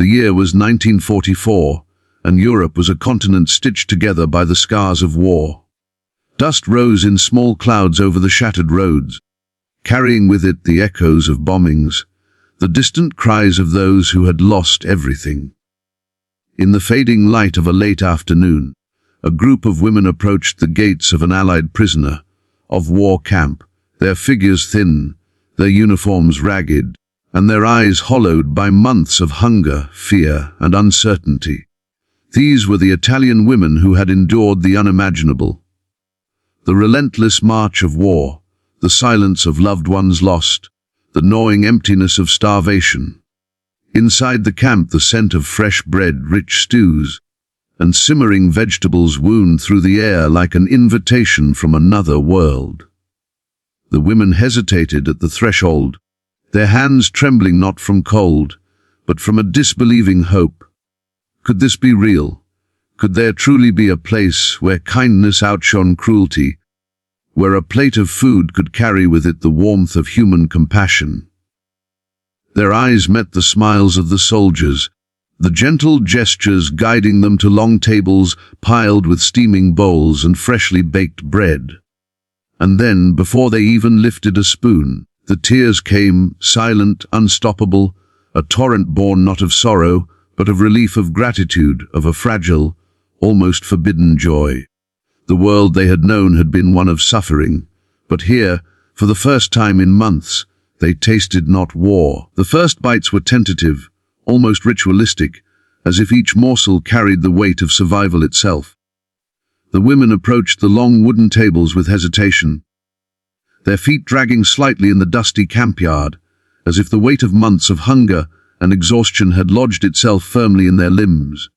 The year was 1944, and Europe was a continent stitched together by the scars of war. Dust rose in small clouds over the shattered roads, carrying with it the echoes of bombings, the distant cries of those who had lost everything. In the fading light of a late afternoon, a group of women approached the gates of an Allied prisoner of war camp, their figures thin, their uniforms ragged, and their eyes hollowed by months of hunger, fear, and uncertainty. These were the Italian women who had endured the unimaginable. The relentless march of war, the silence of loved ones lost, the gnawing emptiness of starvation. Inside the camp, the scent of fresh bread, rich stews, and simmering vegetables wound through the air like an invitation from another world. The women hesitated at the threshold, their hands trembling not from cold, but from a disbelieving hope. Could this be real? Could there truly be a place where kindness outshone cruelty, where a plate of food could carry with it the warmth of human compassion? Their eyes met the smiles of the soldiers, the gentle gestures guiding them to long tables piled with steaming bowls and freshly baked bread. And then, before they even lifted a spoon, the tears came, silent, unstoppable, a torrent born not of sorrow, but of relief, of gratitude, of a fragile, almost forbidden joy. The world they had known had been one of suffering, but here, for the first time in months, they tasted not war. The first bites were tentative, almost ritualistic, as if each morsel carried the weight of survival itself. The women approached the long wooden tables with hesitation, their feet dragging slightly in the dusty camp yard, as if the weight of months of hunger and exhaustion had lodged itself firmly in their limbs.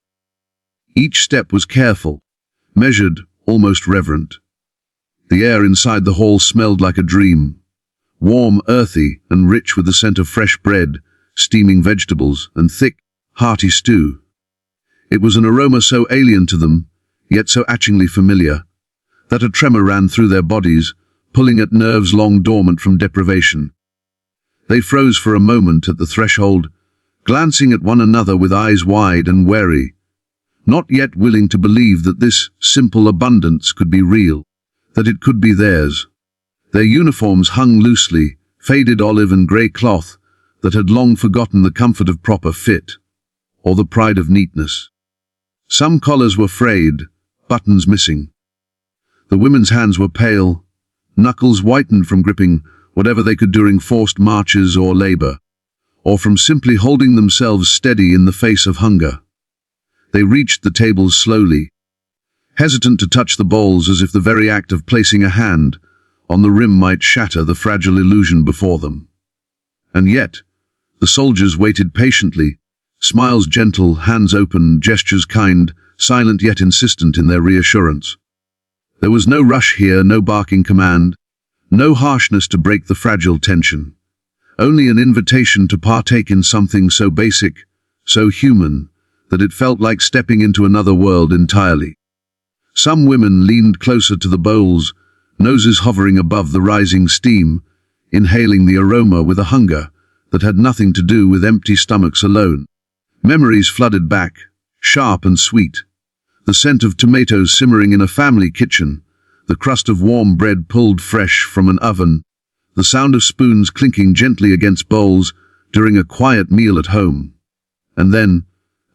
Each step was careful, measured, almost reverent. The air inside the hall smelled like a dream, warm, earthy, and rich with the scent of fresh bread, steaming vegetables, and thick, hearty stew. It was an aroma so alien to them, yet so atchingly familiar, that a tremor ran through their bodies, pulling at nerves long dormant from deprivation. They froze for a moment at the threshold, glancing at one another with eyes wide and wary, not yet willing to believe that this simple abundance could be real, that it could be theirs. Their uniforms hung loosely, faded olive and grey cloth that had long forgotten the comfort of proper fit, or the pride of neatness. Some collars were frayed, buttons missing. The women's hands were pale, knuckles whitened from gripping whatever they could during forced marches or labor, or from simply holding themselves steady in the face of hunger. They reached the tables slowly, hesitant to touch the bowls as if the very act of placing a hand on the rim might shatter the fragile illusion before them. And yet, the soldiers waited patiently, smiles gentle, hands open, gestures kind, silent yet insistent in their reassurance. There was no rush here, no barking command, no harshness to break the fragile tension. Only an invitation to partake in something so basic, so human, that it felt like stepping into another world entirely. Some women leaned closer to the bowls, noses hovering above the rising steam, inhaling the aroma with a hunger that had nothing to do with empty stomachs alone. Memories flooded back, sharp and sweet. The scent of tomatoes simmering in a family kitchen, the crust of warm bread pulled fresh from an oven, the sound of spoons clinking gently against bowls during a quiet meal at home. And then,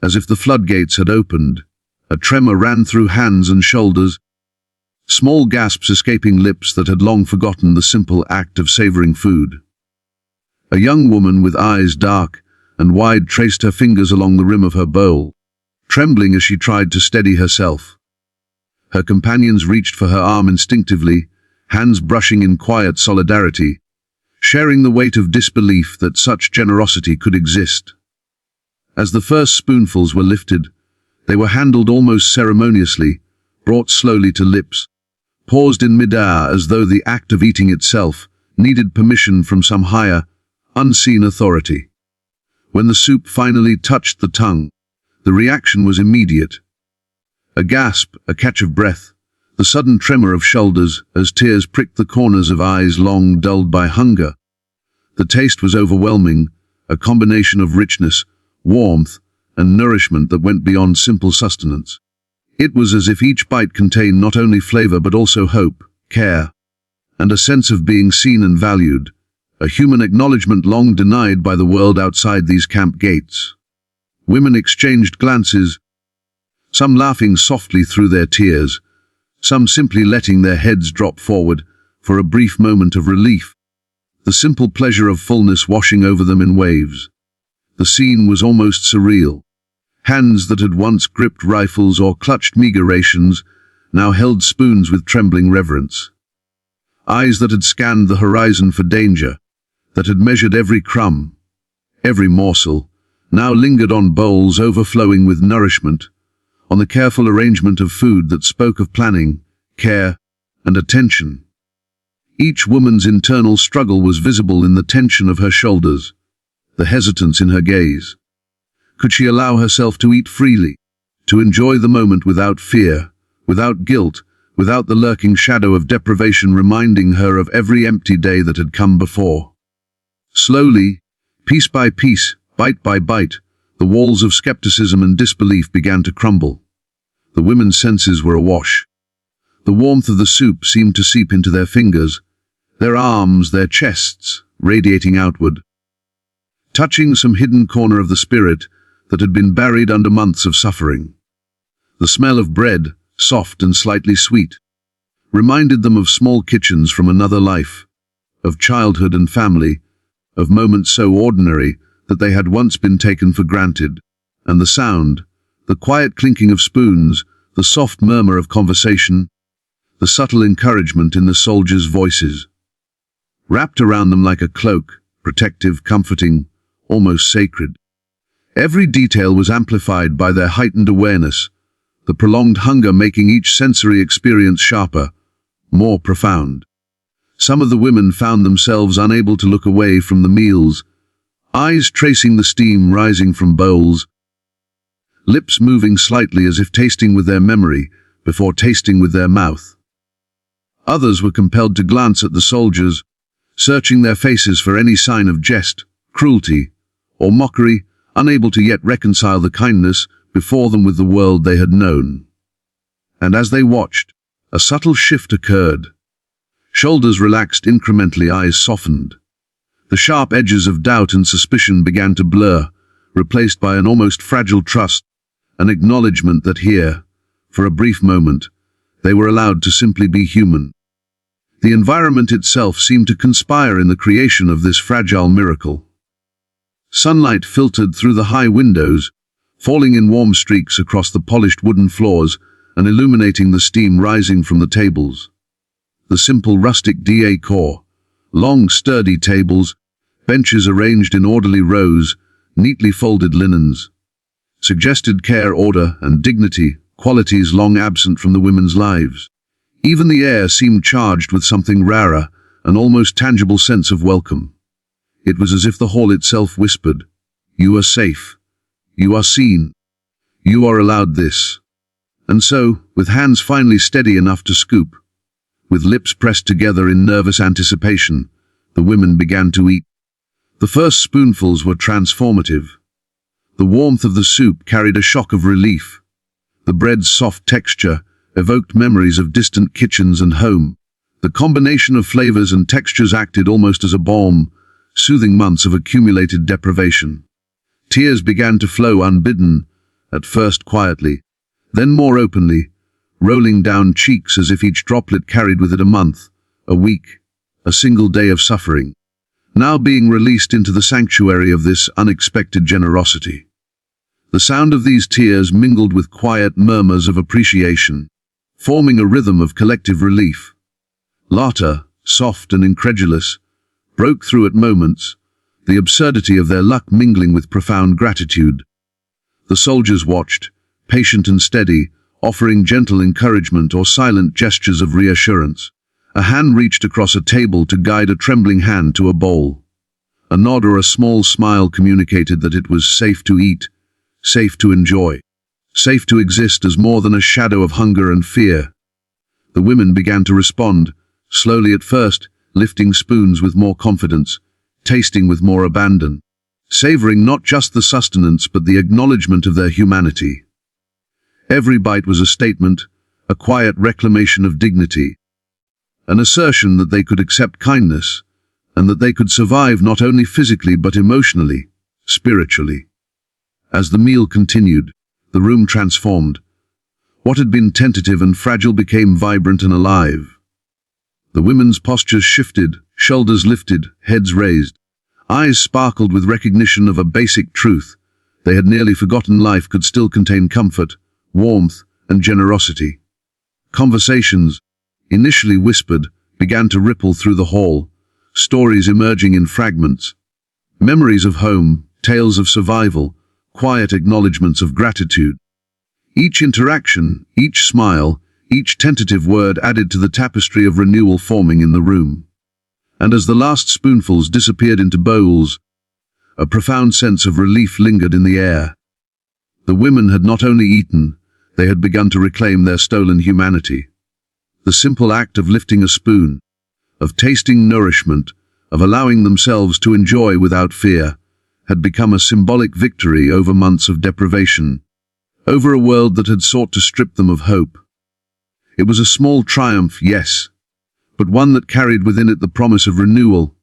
as if the floodgates had opened, a tremor ran through hands and shoulders, small gasps escaping lips that had long forgotten the simple act of savoring food. A young woman with eyes dark and wide traced her fingers along the rim of her bowl, trembling as she tried to steady herself. Her companions reached for her arm instinctively, hands brushing in quiet solidarity, sharing the weight of disbelief that such generosity could exist. As the first spoonfuls were lifted, they were handled almost ceremoniously, brought slowly to lips, paused in mid-air as though the act of eating itself needed permission from some higher, unseen authority. When the soup finally touched the tongue, the reaction was immediate. A gasp, a catch of breath, the sudden tremor of shoulders as tears pricked the corners of eyes long dulled by hunger. The taste was overwhelming, a combination of richness, warmth, and nourishment that went beyond simple sustenance. It was as if each bite contained not only flavor but also hope, care, and a sense of being seen and valued, a human acknowledgement long denied by the world outside these camp gates. Women exchanged glances, some laughing softly through their tears, some simply letting their heads drop forward for a brief moment of relief, the simple pleasure of fullness washing over them in waves. The scene was almost surreal. Hands that had once gripped rifles or clutched meager rations now held spoons with trembling reverence. Eyes that had scanned the horizon for danger, that had measured every crumb, every morsel, now lingered on bowls overflowing with nourishment, on the careful arrangement of food that spoke of planning, care, and attention. Each woman's internal struggle was visible in the tension of her shoulders, the hesitance in her gaze. Could she allow herself to eat freely, to enjoy the moment without fear, without guilt, without the lurking shadow of deprivation reminding her of every empty day that had come before? Slowly, piece by piece, bite by bite, the walls of skepticism and disbelief began to crumble. The women's senses were awash. The warmth of the soup seemed to seep into their fingers, their arms, their chests, radiating outward, touching some hidden corner of the spirit that had been buried under months of suffering. The smell of bread, soft and slightly sweet, reminded them of small kitchens from another life, of childhood and family, of moments so ordinary that they had once been taken for granted, and the sound, the quiet clinking of spoons, the soft murmur of conversation, the subtle encouragement in the soldiers' voices, wrapped around them like a cloak, protective, comforting, almost sacred. Every detail was amplified by their heightened awareness, the prolonged hunger making each sensory experience sharper, more profound. Some of the women found themselves unable to look away from the meals, eyes tracing the steam rising from bowls, lips moving slightly as if tasting with their memory before tasting with their mouth. Others were compelled to glance at the soldiers, searching their faces for any sign of jest, cruelty, or mockery, unable to yet reconcile the kindness before them with the world they had known. And as they watched, a subtle shift occurred. Shoulders relaxed incrementally, eyes softened. The sharp edges of doubt and suspicion began to blur, replaced by an almost fragile trust, an acknowledgement that here, for a brief moment, they were allowed to simply be human. The environment itself seemed to conspire in the creation of this fragile miracle. Sunlight filtered through the high windows, falling in warm streaks across the polished wooden floors and illuminating the steam rising from the tables. The simple rustic decor, long sturdy tables, benches arranged in orderly rows, neatly folded linens, suggested care, order, and dignity, qualities long absent from the women's lives. Even the air seemed charged with something rarer, an almost tangible sense of welcome. It was as if the hall itself whispered, "You are safe. You are seen. You are allowed this." And so, with hands finally steady enough to scoop, with lips pressed together in nervous anticipation, the women began to eat. The first spoonfuls were transformative. The warmth of the soup carried a shock of relief. The bread's soft texture evoked memories of distant kitchens and home. The combination of flavors and textures acted almost as a balm, soothing months of accumulated deprivation. Tears began to flow unbidden, at first quietly, then more openly, rolling down cheeks as if each droplet carried with it a month, a week, a single day of suffering, now being released into the sanctuary of this unexpected generosity. The sound of these tears mingled with quiet murmurs of appreciation, forming a rhythm of collective relief. Laughter, soft and incredulous, broke through at moments, the absurdity of their luck mingling with profound gratitude. The soldiers watched, patient and steady, offering gentle encouragement or silent gestures of reassurance. A hand reached across a table to guide a trembling hand to a bowl. A nod or a small smile communicated that it was safe to eat, safe to enjoy, safe to exist as more than a shadow of hunger and fear. The women began to respond, slowly at first, lifting spoons with more confidence, tasting with more abandon, savoring not just the sustenance but the acknowledgement of their humanity. Every bite was a statement, a quiet reclamation of dignity, an assertion that they could accept kindness, and that they could survive not only physically but emotionally, spiritually. As the meal continued, the room transformed. What had been tentative and fragile became vibrant and alive. The women's postures shifted, shoulders lifted, heads raised. Eyes sparkled with recognition of a basic truth. They had nearly forgotten life could still contain comfort, warmth, and generosity. Conversations, initially whispered, began to ripple through the hall, stories emerging in fragments. Memories of home, tales of survival, quiet acknowledgements of gratitude. Each interaction, each smile, each tentative word added to the tapestry of renewal forming in the room. And as the last spoonfuls disappeared into bowls, a profound sense of relief lingered in the air. The women had not only eaten, they had begun to reclaim their stolen humanity. The simple act of lifting a spoon, of tasting nourishment, of allowing themselves to enjoy without fear, had become a symbolic victory over months of deprivation, over a world that had sought to strip them of hope. It was a small triumph, yes, but one that carried within it the promise of renewal,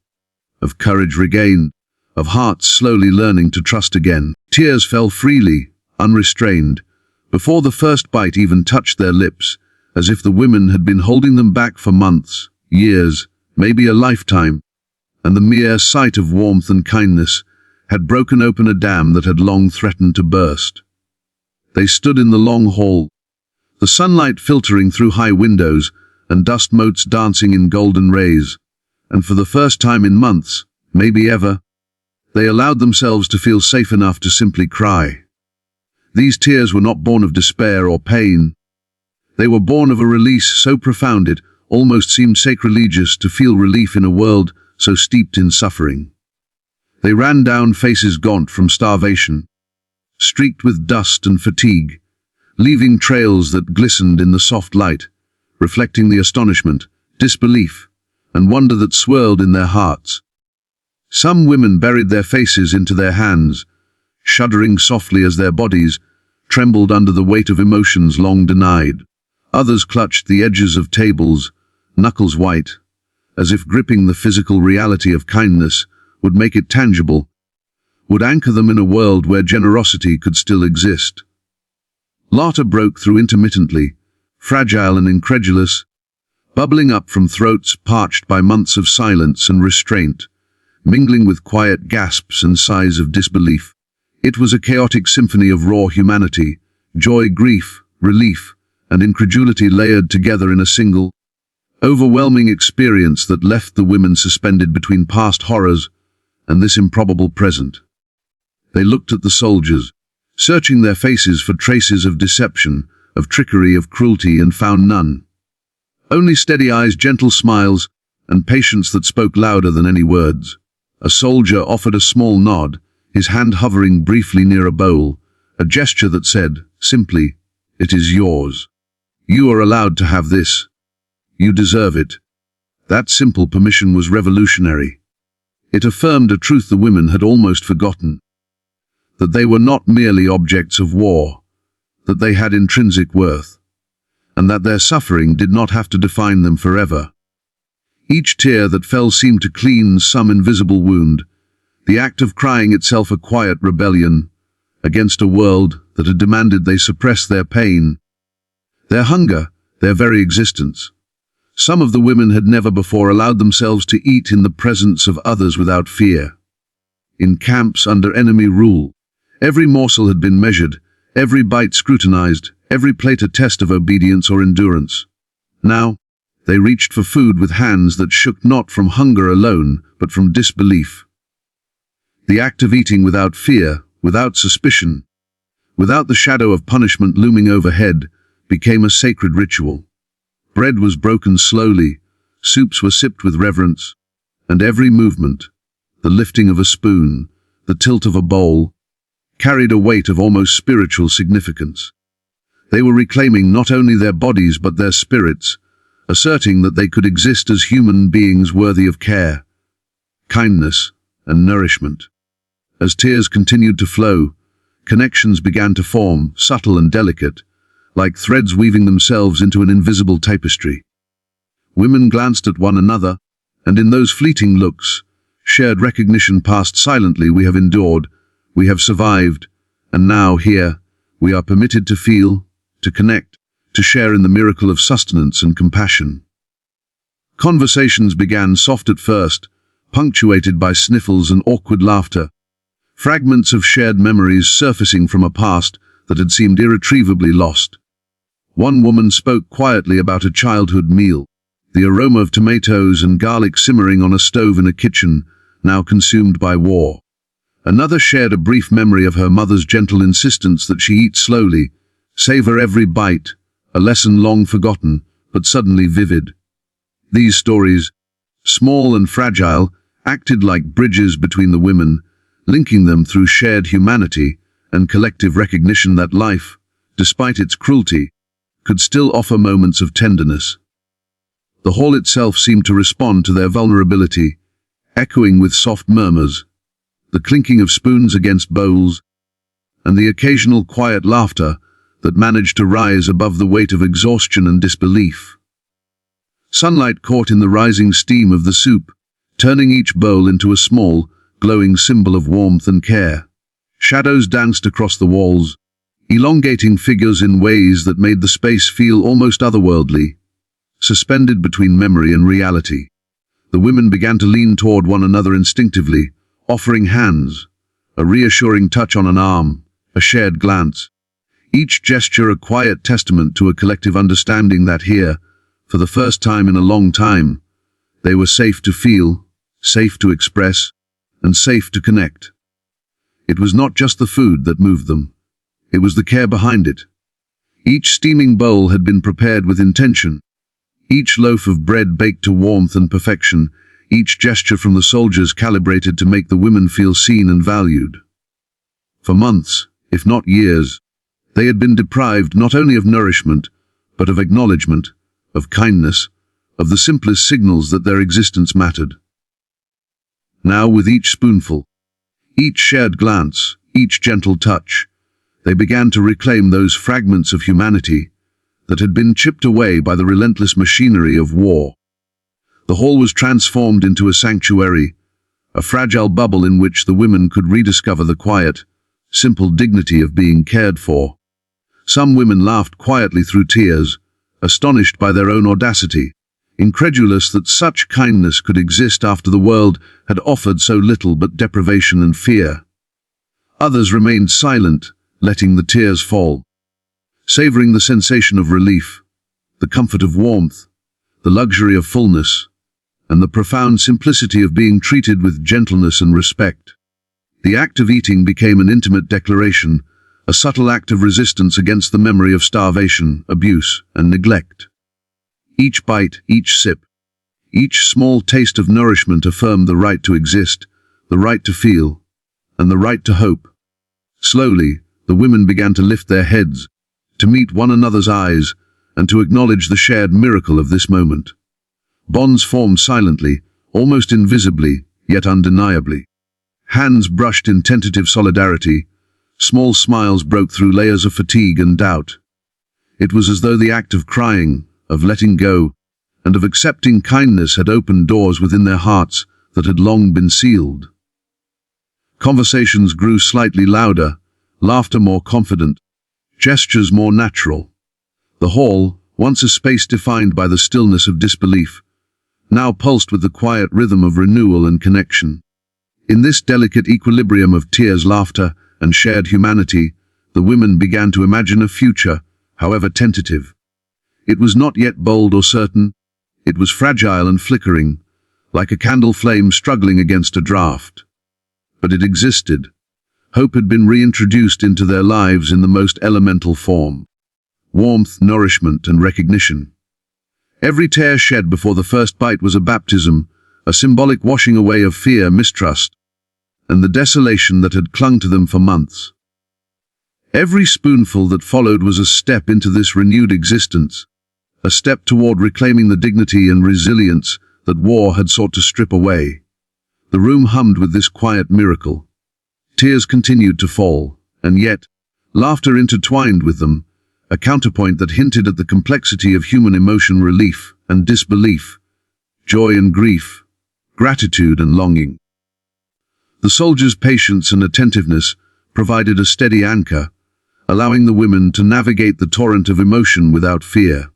of courage regained, of hearts slowly learning to trust again. Tears fell freely, unrestrained, before the first bite even touched their lips, as if the women had been holding them back for months, years, maybe a lifetime, and the mere sight of warmth and kindness had broken open a dam that had long threatened to burst. They stood in the long hall, the sunlight filtering through high windows and dust motes dancing in golden rays, and for the first time in months, maybe ever, they allowed themselves to feel safe enough to simply cry. These tears were not born of despair or pain. They were born of a release so profound it almost seemed sacrilegious to feel relief in a world so steeped in suffering. They ran down faces gaunt from starvation, streaked with dust and fatigue, leaving trails that glistened in the soft light, reflecting the astonishment, disbelief, and wonder that swirled in their hearts. Some women buried their faces into their hands, shuddering softly as their bodies trembled under the weight of emotions long denied. Others clutched the edges of tables, knuckles white, as if gripping the physical reality of kindness would make it tangible, would anchor them in a world where generosity could still exist. Laughter broke through intermittently, fragile and incredulous, bubbling up from throats parched by months of silence and restraint, mingling with quiet gasps and sighs of disbelief. It was a chaotic symphony of raw humanity, joy, grief, relief, and incredulity layered together in a single, overwhelming experience that left the women suspended between past horrors and this improbable present. They looked at the soldiers, searching their faces for traces of deception, of trickery, of cruelty, and found none. Only steady eyes, gentle smiles, and patience that spoke louder than any words. A soldier offered a small nod, his hand hovering briefly near a bowl, a gesture that said, simply, "It is yours. You are allowed to have this. You deserve it." That simple permission was revolutionary. It affirmed a truth the women had almost forgotten, that they were not merely objects of war, that they had intrinsic worth, and that their suffering did not have to define them forever. Each tear that fell seemed to cleanse some invisible wound, the act of crying itself a quiet rebellion against a world that had demanded they suppress their pain, their hunger, their very existence. Some of the women had never before allowed themselves to eat in the presence of others without fear. In camps under enemy rule, every morsel had been measured, every bite scrutinized, every plate a test of obedience or endurance. Now, they reached for food with hands that shook not from hunger alone, but from disbelief. The act of eating without fear, without suspicion, without the shadow of punishment looming overhead, became a sacred ritual. Bread was broken slowly, soups were sipped with reverence, and every movement, the lifting of a spoon, the tilt of a bowl, carried a weight of almost spiritual significance. They were reclaiming not only their bodies but their spirits, asserting that they could exist as human beings worthy of care, kindness, and nourishment. As tears continued to flow, connections began to form, subtle and delicate, like threads weaving themselves into an invisible tapestry. Women glanced at one another, and in those fleeting looks, shared recognition passed silently. We have endured, we have survived, and now here, we are permitted to feel, to connect, to share in the miracle of sustenance and compassion. Conversations began soft at first, punctuated by sniffles and awkward laughter, fragments of shared memories surfacing from a past that had seemed irretrievably lost. One woman spoke quietly about a childhood meal, the aroma of tomatoes and garlic simmering on a stove in a kitchen, now consumed by war. Another shared a brief memory of her mother's gentle insistence that she eat slowly, savor every bite, a lesson long forgotten, but suddenly vivid. These stories, small and fragile, acted like bridges between the women, linking them through shared humanity and collective recognition that life, despite its cruelty, could still offer moments of tenderness. The hall itself seemed to respond to their vulnerability, echoing with soft murmurs, the clinking of spoons against bowls, and the occasional quiet laughter that managed to rise above the weight of exhaustion and disbelief. Sunlight caught in the rising steam of the soup, turning each bowl into a small, glowing symbol of warmth and care. Shadows danced across the walls, elongating figures in ways that made the space feel almost otherworldly, suspended between memory and reality. The women began to lean toward one another instinctively, offering hands, a reassuring touch on an arm, a shared glance. Each gesture a quiet testament to a collective understanding that here, for the first time in a long time, they were safe to feel, safe to express, and safe to connect. It was not just the food that moved them. It was the care behind it. Each steaming bowl had been prepared with intention, each loaf of bread baked to warmth and perfection, each gesture from the soldiers calibrated to make the women feel seen and valued. For months, if not years, they had been deprived not only of nourishment, but of acknowledgement, of kindness, of the simplest signals that their existence mattered. Now, with each spoonful, each shared glance, each gentle touch, they began to reclaim those fragments of humanity that had been chipped away by the relentless machinery of war. The hall was transformed into a sanctuary, a fragile bubble in which the women could rediscover the quiet, simple dignity of being cared for. Some women laughed quietly through tears, astonished by their own audacity, incredulous that such kindness could exist after the world had offered so little but deprivation and fear. Others remained silent, letting the tears fall, savoring the sensation of relief, the comfort of warmth, the luxury of fullness, and the profound simplicity of being treated with gentleness and respect. The act of eating became an intimate declaration, a subtle act of resistance against the memory of starvation, abuse, and neglect. Each bite, each sip, each small taste of nourishment affirmed the right to exist, the right to feel, and the right to hope. Slowly, the women began to lift their heads, to meet one another's eyes, and to acknowledge the shared miracle of this moment. Bonds formed silently, almost invisibly, yet undeniably. Hands brushed in tentative solidarity, small smiles broke through layers of fatigue and doubt. It was as though the act of crying, of letting go, and of accepting kindness had opened doors within their hearts that had long been sealed. Conversations grew slightly louder, laughter more confident, gestures more natural. The hall, once a space defined by the stillness of disbelief, now pulsed with the quiet rhythm of renewal and connection. In this delicate equilibrium of tears, laughter, and shared humanity, the women began to imagine a future, however tentative. It was not yet bold or certain. It was fragile and flickering, like a candle flame struggling against a draught. But it existed. Hope had been reintroduced into their lives in the most elemental form. Warmth, nourishment, and recognition. Every tear shed before the first bite was a baptism, a symbolic washing away of fear, mistrust, and the desolation that had clung to them for months. Every spoonful that followed was a step into this renewed existence, a step toward reclaiming the dignity and resilience that war had sought to strip away. The room hummed with this quiet miracle. Tears continued to fall, and yet, laughter intertwined with them, a counterpoint that hinted at the complexity of human emotion: relief and disbelief, joy and grief, gratitude and longing. The soldiers' patience and attentiveness provided a steady anchor, allowing the women to navigate the torrent of emotion without fear.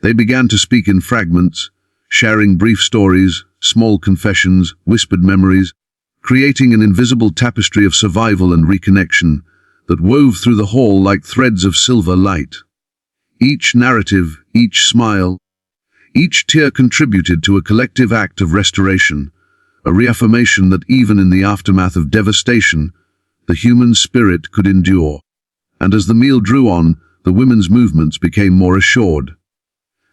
They began to speak in fragments, sharing brief stories, small confessions, whispered memories, creating an invisible tapestry of survival and reconnection that wove through the hall like threads of silver light. Each narrative, each smile, each tear contributed to a collective act of restoration, a reaffirmation that even in the aftermath of devastation, the human spirit could endure. And as the meal drew on, the women's movements became more assured.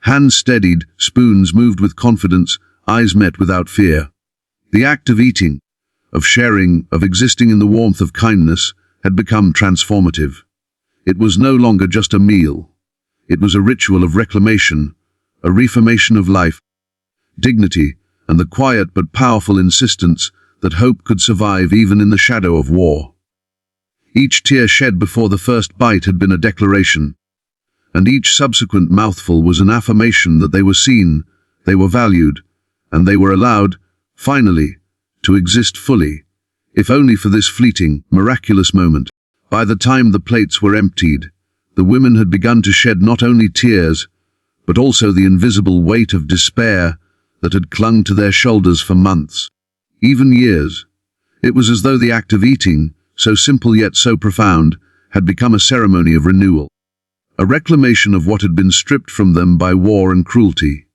Hands steadied, spoons moved with confidence, eyes met without fear. The act of eating, of sharing, of existing in the warmth of kindness, had become transformative. It was no longer just a meal. It was a ritual of reclamation, a reformation of life, dignity, and the quiet but powerful insistence that hope could survive even in the shadow of war. Each tear shed before the first bite had been a declaration, and each subsequent mouthful was an affirmation that they were seen, they were valued, and they were allowed, finally, to exist fully, if only for this fleeting, miraculous moment. By the time the plates were emptied, the women had begun to shed not only tears, but also the invisible weight of despair that had clung to their shoulders for months, even years. It was as though the act of eating, so simple yet so profound, had become a ceremony of renewal, a reclamation of what had been stripped from them by war and cruelty.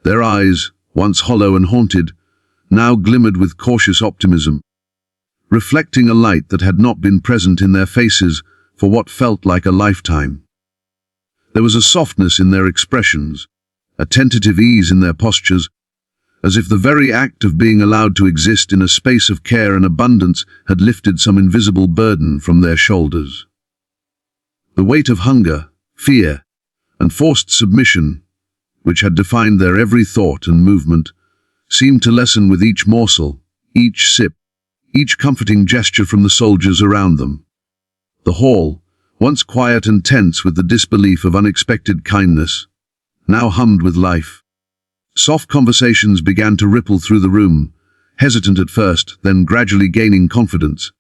Their eyes, once hollow and haunted, now glimmered with cautious optimism, reflecting a light that had not been present in their faces for what felt like a lifetime. There was a softness in their expressions, a tentative ease in their postures, as if the very act of being allowed to exist in a space of care and abundance had lifted some invisible burden from their shoulders. The weight of hunger, fear, and forced submission, which had defined their every thought and movement, seemed to lessen with each morsel, each sip, each comforting gesture from the soldiers around them. The hall, once quiet and tense with the disbelief of unexpected kindness, now hummed with life. Soft conversations began to ripple through the room, hesitant at first, then gradually gaining confidence.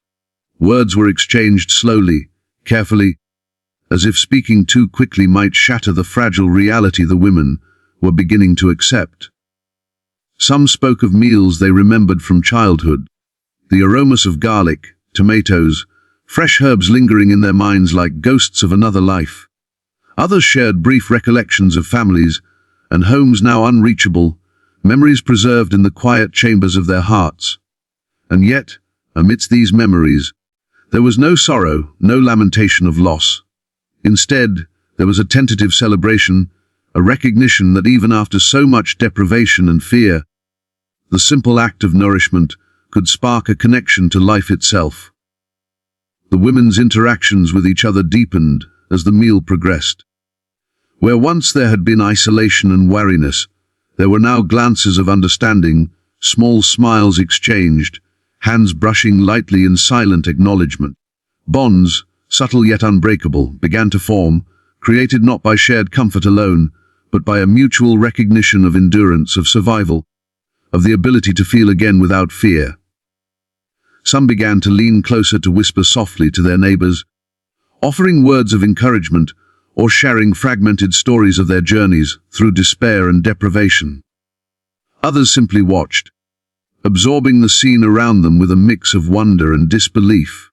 Words were exchanged slowly, carefully, as if speaking too quickly might shatter the fragile reality the women were beginning to accept. Some spoke of meals they remembered from childhood, the aromas of garlic, tomatoes, fresh herbs lingering in their minds like ghosts of another life. Others shared brief recollections of families and homes now unreachable, memories preserved in the quiet chambers of their hearts. And yet, amidst these memories, there was no sorrow, no lamentation of loss. Instead, there was a tentative celebration, a recognition that even after so much deprivation and fear, the simple act of nourishment could spark a connection to life itself. The women's interactions with each other deepened as the meal progressed. Where once there had been isolation and wariness, there were now glances of understanding, small smiles exchanged, hands brushing lightly in silent acknowledgement. Bonds, subtle yet unbreakable, began to form, created not by shared comfort alone, but by a mutual recognition of endurance, of survival, of the ability to feel again without fear. Some began to lean closer to whisper softly to their neighbors, offering words of encouragement or sharing fragmented stories of their journeys through despair and deprivation. Others simply watched, absorbing the scene around them with a mix of wonder and disbelief,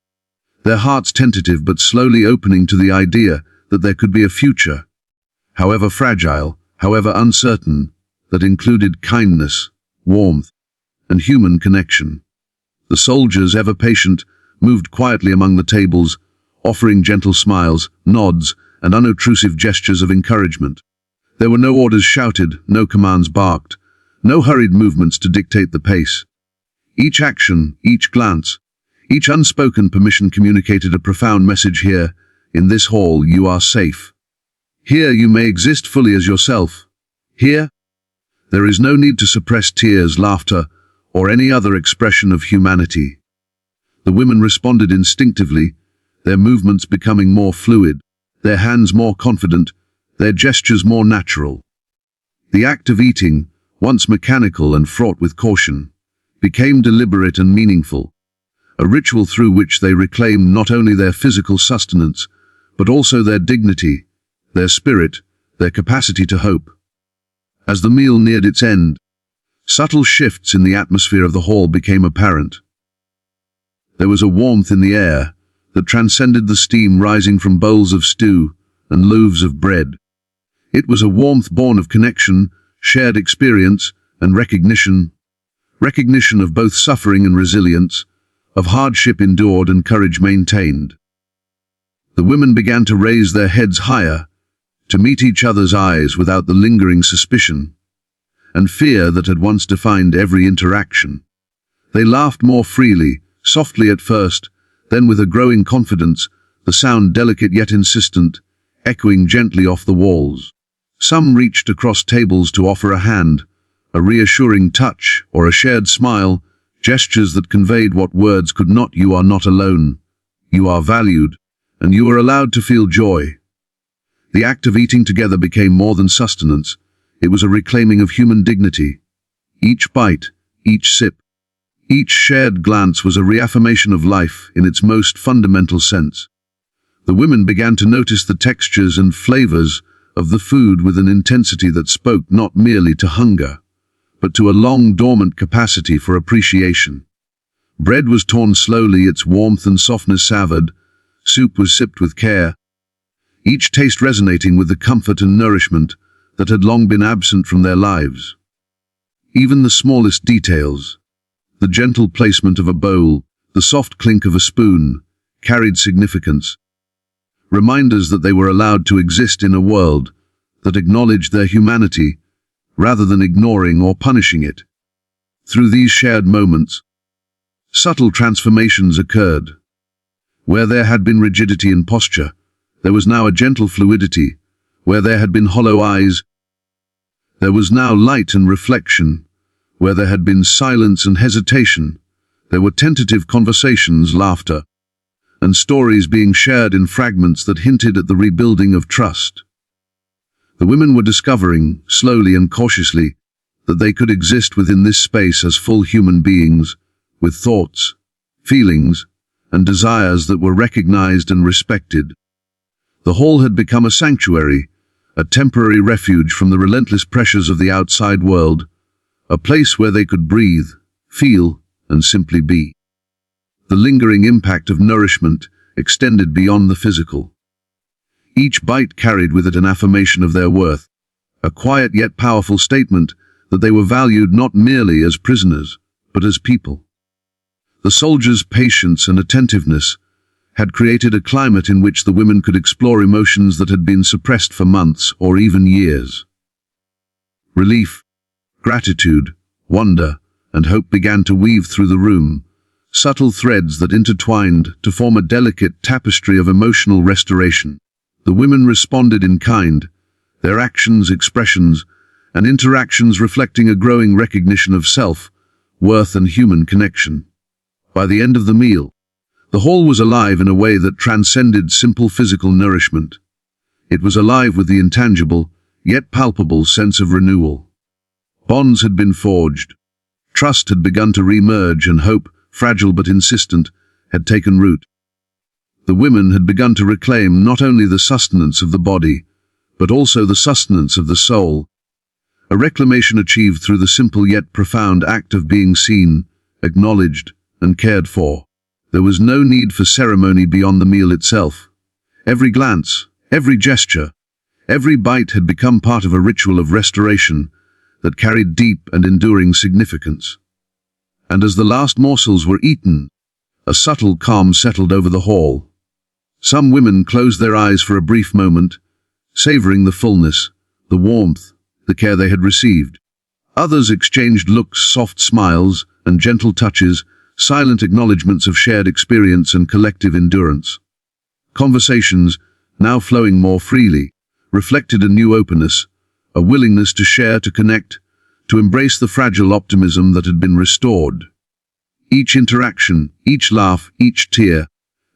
their hearts tentative but slowly opening to the idea that there could be a future, however fragile, however uncertain, that included kindness, warmth, and human connection. The soldiers, ever patient, moved quietly among the tables, offering gentle smiles, nods, and unobtrusive gestures of encouragement. There were no orders shouted, no commands barked, no hurried movements to dictate the pace. Each action, each glance, each unspoken permission communicated a profound message. Here, in this hall, you are safe. Here you may exist fully as yourself. Here, there is no need to suppress tears, laughter, or any other expression of humanity. The women responded instinctively, their movements becoming more fluid, their hands more confident, their gestures more natural. The act of eating, once mechanical and fraught with caution, became deliberate and meaningful, a ritual through which they reclaimed not only their physical sustenance, but also their dignity, their spirit, their capacity to hope. As the meal neared its end, subtle shifts in the atmosphere of the hall became apparent. There was a warmth in the air that transcended the steam rising from bowls of stew and loaves of bread. It was a warmth born of connection, shared experience, and recognition of both suffering and resilience, of hardship endured and courage maintained. The women began to raise their heads higher, to meet each other's eyes without the lingering suspicion and fear that had once defined every interaction. They laughed more freely, softly at first, then with a growing confidence, the sound delicate yet insistent, echoing gently off the walls. Some reached across tables to offer a hand, a reassuring touch, or a shared smile, gestures that conveyed what words could not. You are not alone. You are valued, and you are allowed to feel joy. The act of eating together became more than sustenance. It was a reclaiming of human dignity. Each bite, each sip, each shared glance was a reaffirmation of life in its most fundamental sense. The women began to notice the textures and flavors of the food with an intensity that spoke not merely to hunger, but to a long-dormant capacity for appreciation. Bread was torn slowly, its warmth and softness savored. Soup was sipped with care, each taste resonating with the comfort and nourishment that had long been absent from their lives. Even the smallest details, the gentle placement of a bowl, the soft clink of a spoon, carried significance, reminders that they were allowed to exist in a world that acknowledged their humanity rather than ignoring or punishing it. Through these shared moments, subtle transformations occurred. Where there had been rigidity in posture, there was now a gentle fluidity. Where there had been hollow eyes, there was now light and reflection. Where there had been silence and hesitation, there were tentative conversations, laughter, and stories being shared in fragments that hinted at the rebuilding of trust. The women were discovering, slowly and cautiously, that they could exist within this space as full human beings, with thoughts, feelings, and desires that were recognized and respected. The hall had become a sanctuary, a temporary refuge from the relentless pressures of the outside world, a place where they could breathe, feel, and simply be. The lingering impact of nourishment extended beyond the physical. Each bite carried with it an affirmation of their worth, a quiet yet powerful statement that they were valued not merely as prisoners, but as people. The soldiers' patience and attentiveness had created a climate in which the women could explore emotions that had been suppressed for months or even years. Relief, gratitude, wonder, and hope began to weave through the room, subtle threads that intertwined to form a delicate tapestry of emotional restoration. The women responded in kind, their actions, expressions, and interactions reflecting a growing recognition of self, worth, and human connection. By the end of the meal, the hall was alive in a way that transcended simple physical nourishment. It was alive with the intangible, yet palpable sense of renewal. Bonds had been forged. Trust had begun to re-emerge, and hope, fragile but insistent, had taken root. The women had begun to reclaim not only the sustenance of the body, but also the sustenance of the soul, a reclamation achieved through the simple yet profound act of being seen, acknowledged, and cared for. There was no need for ceremony beyond the meal itself. Every glance, every gesture, every bite had become part of a ritual of restoration that carried deep and enduring significance. And as the last morsels were eaten, a subtle calm settled over the hall. Some women closed their eyes for a brief moment, savoring the fullness, the warmth, the care they had received. Others exchanged looks, soft smiles, and gentle touches, silent acknowledgements of shared experience and collective endurance. Conversations, now flowing more freely, reflected a new openness, a willingness to share, to connect, to embrace the fragile optimism that had been restored. Each interaction, each laugh, each tear,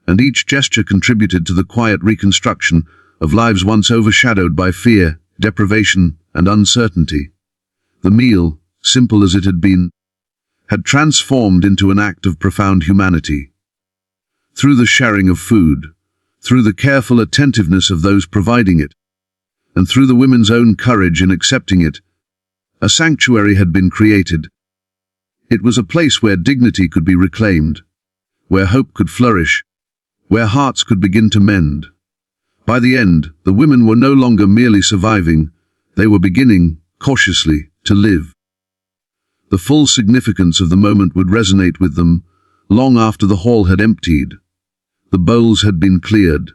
and each gesture contributed to the quiet reconstruction of lives once overshadowed by fear, deprivation, and uncertainty. The meal, simple as it had been, had transformed into an act of profound humanity. Through the sharing of food, through the careful attentiveness of those providing it, and through the women's own courage in accepting it, a sanctuary had been created. It was a place where dignity could be reclaimed, where hope could flourish, where hearts could begin to mend. By the end, the women were no longer merely surviving, they were beginning, cautiously, to live. The full significance of the moment would resonate with them long after the hall had emptied. The bowls had been cleared,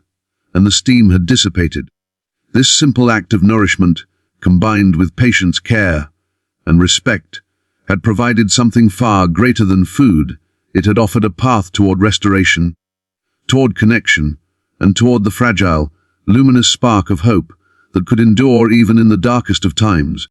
and the steam had dissipated. This simple act of nourishment, combined with patience, care, and respect, had provided something far greater than food. It had offered a path toward restoration, toward connection, and toward the fragile, luminous spark of hope that could endure even in the darkest of times.